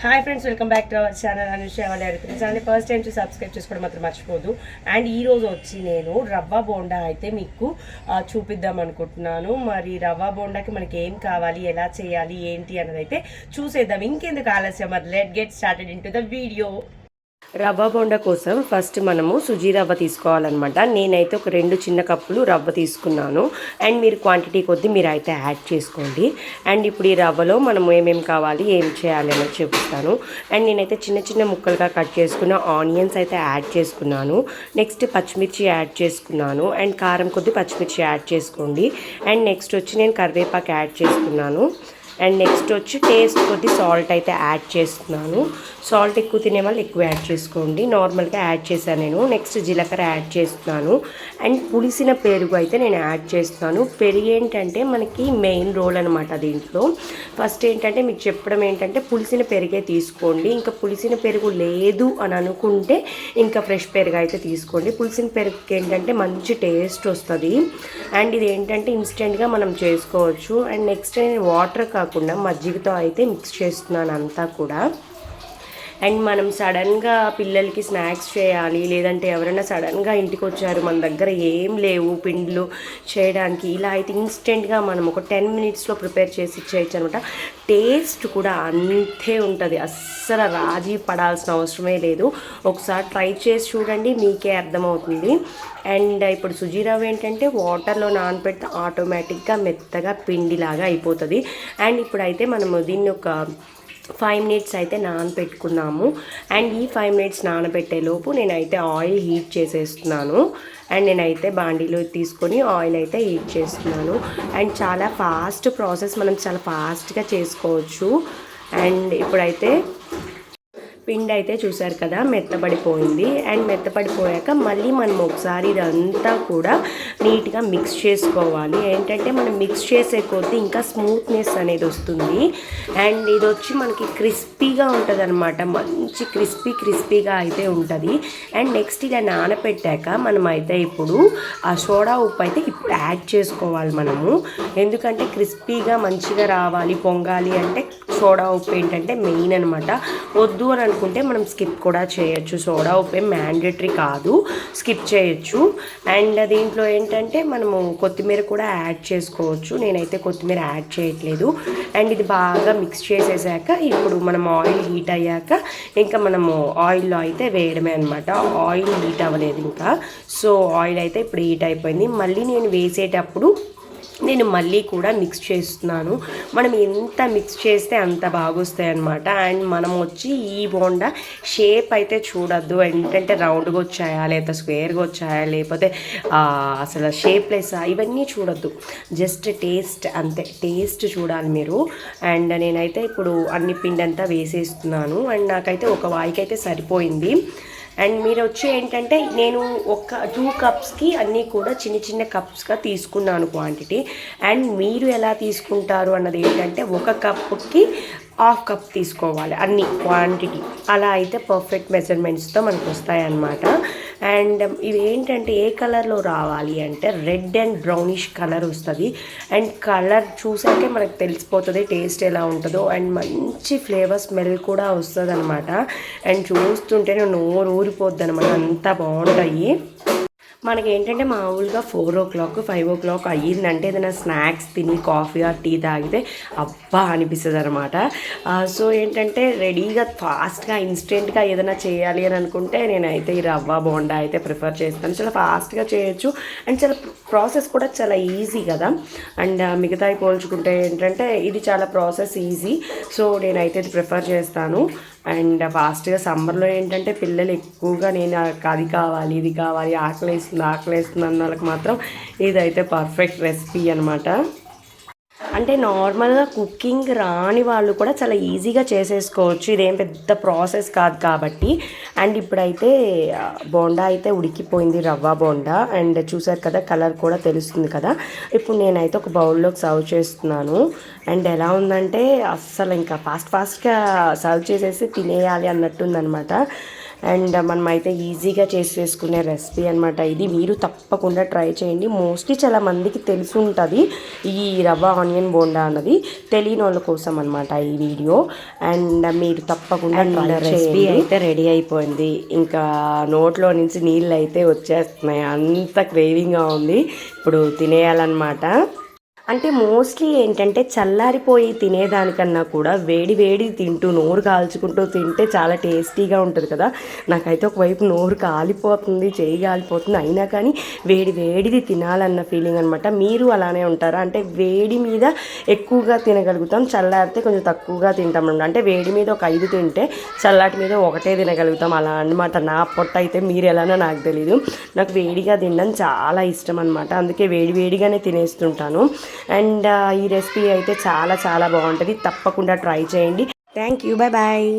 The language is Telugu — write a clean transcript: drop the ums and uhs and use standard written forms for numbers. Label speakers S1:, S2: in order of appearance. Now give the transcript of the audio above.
S1: Hi friends, welcome back to our channel Anusha వాళ్ళ ఛానల్ ఫస్ట్ టైం సబ్స్క్రైబ్ చేసుకోవడం మాత్రం మర్చిపోదు. అండ్ ఈ రోజు వచ్చి నేను రవ్వ బోండా అయితే మీకు చూపిద్దాం అనుకుంటున్నాను. మరి రవ్వ బోండాకి మనకి ఏం కావాలి, ఎలా చేయాలి, ఏంటి అన్నది అయితే చూసేద్దాం. ఇంకెందుకు ఆలస్యం, మరి let get started in to the video. రవ్వ బోండా కోసం ఫస్ట్ మనము సుజీ రవ్వ తీసుకోవాలన్నమాట. నేనైతే ఒక 2 చిన్న కప్పులు రవ్వ తీసుకున్నాను. అండ్ మీరు క్వాంటిటీ కొద్దీ మీరు అయితే యాడ్ చేసుకోండి. అండ్ ఇప్పుడు ఈ రవ్వలో మనము ఏమేమి కావాలి, ఏం చేయాలి అనేది చూపిస్తాను. అండ్ నేనైతే చిన్న చిన్న ముక్కలుగా కట్ చేసుకున్న ఆనియన్స్ అయితే యాడ్ చేసుకున్నాను. నెక్స్ట్ పచ్చిమిర్చి యాడ్ చేసుకున్నాను. అండ్ కారం కొద్దీ పచ్చిమిర్చి యాడ్ చేసుకోండి. అండ్ నెక్స్ట్ వచ్చి నేను కరివేపాకు యాడ్ చేసుకున్నాను. అండ్ నెక్స్ట్ వచ్చి టేస్ట్ కొద్ది సాల్ట్ అయితే యాడ్ చేస్తున్నాను. సాల్ట్ ఎక్కువ తినే వాళ్ళు ఎక్కువ యాడ్ చేసుకోండి, నార్మల్గా యాడ్ చేశాను నేను. నెక్స్ట్ జీలకర్ర యాడ్ చేస్తున్నాను. అండ్ పులిసిన పెరుగు అయితే నేను యాడ్ చేస్తున్నాను. పెరుగు ఏంటంటే మనకి మెయిన్ రోల్ అనమాట దీంట్లో. ఫస్ట్ ఏంటంటే మీకు చెప్పడం ఏంటంటే పులిసిన పెరుగే తీసుకోండి. ఇంకా పులిసిన పెరుగు లేదు అని అనుకుంటే ఇంకా ఫ్రెష్ పెరుగు అయితే తీసుకోండి. పులిసిన పెరుగుకి ఏంటంటే మంచి టేస్ట్ వస్తుంది. అండ్ ఇది ఏంటంటే ఇన్స్టెంట్గా మనం చేసుకోవచ్చు. అండ్ నెక్స్ట్ నేను వాటర్ కాకుండా మజ్జిగతో అయితే మిక్స్ చేస్తున్నాను అంతా కూడా. అండ్ మనం సడన్గా పిల్లలకి స్నాక్స్ చేయాలి, లేదంటే ఎవరైనా సడన్గా ఇంటికి వచ్చారు, మన దగ్గర ఏం లేవు పిండిలు చేయడానికి, ఇలా అయితే ఇన్స్టెంట్గా మనం ఒక 10 మినిట్స్లో ప్రిపేర్ చేసి ఇచ్చేయచ్చు అనమాట. టేస్ట్ కూడా అంతే ఉంటుంది, అస్సలు రాజీ పడాల్సిన అవసరమే లేదు. ఒకసారి ట్రై చేసి చూడండి, మీకే అర్థమవుతుంది. అండ్ ఇప్పుడు సుజీ రవ్వ ఏంటంటే వాటర్లో నానబెడితే ఆటోమేటిక్గా మెత్తగా పిండిలాగా అయిపోతుంది. అండ్ ఇప్పుడైతే మనము దీన్ని ఒక 5 మినిట్స్ అయితే నానబెట్టుకున్నాము. అండ్ ఈ 5 మినిట్స్ నానబెట్టేలోపు నేనైతే ఆయిల్ హీట్ చేసేస్తున్నాను. అండ్ నేనైతే బాండీలో తీసుకొని ఆయిల్ అయితే హీట్ చేస్తున్నాను. అండ్ చాలా ఫాస్ట్ ప్రాసెస్, మనం చాలా ఫాస్ట్గా చేసుకోవచ్చు. అండ్ ఇప్పుడైతే పిండి అయితే చూసారు కదా, మెత్తబడిపోయింది. అండ్ మెత్తబడిపోయాక మళ్ళీ మనం ఒకసారి ఇదంతా కూడా నీట్గా మిక్స్ చేసుకోవాలి. ఏంటంటే మనం మిక్స్ చేసే కొద్దీ ఇంకా స్మూత్నెస్ అనేది వస్తుంది. అండ్ ఇది వచ్చి మనకి క్రిస్పీగా ఉంటుంది అనమాట, మంచి క్రిస్పీగా అయితే ఉంటుంది. అండ్ నెక్స్ట్ ఇలా నానబెట్టాక మనం అయితే ఇప్పుడు ఆ సోడా ఉప్పు అయితే ఇప్పుడు యాడ్ చేసుకోవాలి మనము. ఎందుకంటే క్రిస్పీగా మంచిగా రావాలి, పొంగాలి అంటే సోడా ఉప్పు ఏంటంటే మెయిన్ అనమాట. వద్దు అని అనుకుంటే మనం స్కిప్ కూడా చేయొచ్చు, సోడా ఉప్పు ఏం మ్యాండేటరీ కాదు, స్కిప్ చేయొచ్చు. అండ్ దీంట్లో ఏంటంటే మనము కొత్తిమీర కూడా యాడ్ చేసుకోవచ్చు. నేనైతే కొత్తిమీర యాడ్ చేయట్లేదు. అండ్ ఇది బాగా మిక్స్ చేసేసాక ఇప్పుడు మనం ఆయిల్ హీట్ అయ్యాక ఇంకా మనము ఆయిల్లో అయితే వేయడమే అనమాట. ఆయిల్ హీట్ అవ్వలేదు ఇంకా, సో ఆయిల్ అయితే ఇప్పుడు హీట్ అయిపోయింది. మళ్ళీ నేను వేసేటప్పుడు నేను మళ్ళీ కూడా మిక్స్ చేస్తున్నాను. మనం ఎంత మిక్స్ చేస్తే అంత బాగొస్తాయి అన్నమాట. అండ్ మనం వచ్చి ఈ బోండా షేప్ అయితే చూడొద్దు, ఏంటంటే రౌండ్గా వచ్చాయా లేకపోతే స్క్వేర్గా వచ్చాయా లేకపోతే అసలు షేప్లెస్సా, ఇవన్నీ చూడొద్దు. జస్ట్ టేస్ట్ అంతే, టేస్ట్ చూడాలి మీరు. అండ్ నేనైతే ఇప్పుడు అన్ని పిండి అంతా వేసేస్తున్నాను. అండ్ నాకైతే ఒక వాయికి అయితే సరిపోయింది. అండ్ మీరు వచ్చి ఏంటంటే నేను ఒక 2 కప్స్కి అన్నీ కూడా చిన్న చిన్న కప్స్గా తీసుకున్నాను క్వాంటిటీ. అండ్ మీరు ఎలా తీసుకుంటారు అన్నది ఏంటంటే 1 కప్పుకి 1/2 కప్ తీసుకోవాలి అన్ని క్వాంటిటీ. అలా అయితే పర్ఫెక్ట్ మెజర్మెంట్స్తో మనకు వస్తాయన్నమాట. అండ్ ఇవి ఏంటంటే ఏ కలర్లో రావాలి అంటే రెడ్ అండ్ బ్రౌనిష్ కలర్ వస్తుంది. అండ్ కలర్ చూసాకే మనకు తెలిసిపోతుంది టేస్ట్ ఎలా ఉంటుందో. అండ్ మంచి ఫ్లేవర్ స్మెల్ కూడా వస్తుంది అనమాట. అండ్ చూస్తుంటే నోరు ఊరిపోద్ది అనమాట, అంత బాగుంటాయి. మనకి ఏంటంటే మామూలుగా 4 o'clock 5 o'clock అయ్యిందంటే ఏదైనా స్నాక్స్ తిని కాఫీ ఆర్ టీ తాగితే అబ్బా అనిపిస్తుంది అనమాట. సో ఏంటంటే రెడీగా ఫాస్ట్గా ఇన్స్టెంట్గా ఏదైనా చేయాలి అని అనుకుంటే నేనైతే ఈ రవ్వ బోండా అయితే ప్రిఫర్ చేస్తాను. చాలా ఫాస్ట్గా చేయొచ్చు అండ్ చాలా ప్రాసెస్ కూడా చాలా ఈజీ కదా. అండ్ మిగతాయి పోల్చుకుంటే ఏంటంటే ఇది చాలా ప్రాసెస్ ఈజీ, సో నేనైతే ఇది ప్రిఫర్ చేస్తాను. అండ్ ఫాస్ట్గా సమ్మర్లో ఏంటంటే పిల్లలు ఎక్కువగా నేను అది కావాలి ఇది కావాలి ఆకలేస్తుంది అన్న వాళ్ళకి మాత్రం ఇదైతే పర్ఫెక్ట్ రెసిపీ అనమాట. అంటే నార్మల్గా కుకింగ్ రాని వాళ్ళు కూడా చాలా ఈజీగా చేసేసుకోవచ్చు, ఇదేం పెద్ద ప్రాసెస్ కాదు కాబట్టి. అండ్ ఇప్పుడైతే బోండా అయితే ఉడికిపోయింది, రవ్వ బోండా. అండ్ చూసారు కదా, కలర్ కూడా తెలుస్తుంది కదా. ఇప్పుడు నేనైతే ఒక బౌల్లోకి సర్వ్ చేస్తున్నాను. అండ్ ఎలా ఉందంటే అస్సలు ఇంకా ఫాస్ట్గా సర్వ్ చేసేసి తినేయాలి అన్నట్టుందనమాట. అండ్ మనమైతే ఈజీగా చేసేసుకునే రెసిపీ అనమాట ఇది. మీరు తప్పకుండా ట్రై చేయండి. మోస్ట్లీ చాలా మందికి తెలిసి ఉంటుంది ఈ రవ్వ ఆనియన్ బోండా అన్నది, తెలియని వాళ్ళ కోసం అనమాట ఈ వీడియో. అండ్ మీరు తప్పకుండా రెసిపీ అయితే రెడీ అయిపోయింది. ఇంకా నోట్లో నుంచి నీళ్ళు అయితే వచ్చేస్తున్నాయి, అంత క్రేవింగ్గా ఉంది. ఇప్పుడు తినేయాలన్నమాట. అంటే మోస్ట్లీ ఏంటంటే చల్లారిపోయి తినేదానికన్నా కూడా వేడి వేడి తింటూ నోరు కాల్చుకుంటూ తింటే చాలా టేస్టీగా ఉంటుంది కదా. నాకైతే ఒకవైపు నోరు కాలిపోతుంది, చేయి కాలిపోతుంది, అయినా కానీ వేడి వేడిది తినాలన్న ఫీలింగ్ అనమాట. మీరు అలానే ఉంటారా? అంటే వేడి మీద ఎక్కువగా తినగలుగుతాం, చల్లారితే కొంచెం తక్కువగా తింటాం అనమాట. అంటే వేడి మీద ఒక 5 తింటే చల్లాటి మీద ఒకటే తినగలుగుతాం అలా అనమాట. నా పొట్ట అయితే మీరు ఎలానో నాకు తెలీదు. నాకు వేడిగా తినడం చాలా ఇష్టం అనమాట, అందుకే వేడి వేడిగానే తినేస్తుంటాను. అండ్ ఈ రెసిపీ అయితే చాలా చాలా బాగుంటుంది, తప్పకుండా ట్రై చేయండి. Thank you, bye bye.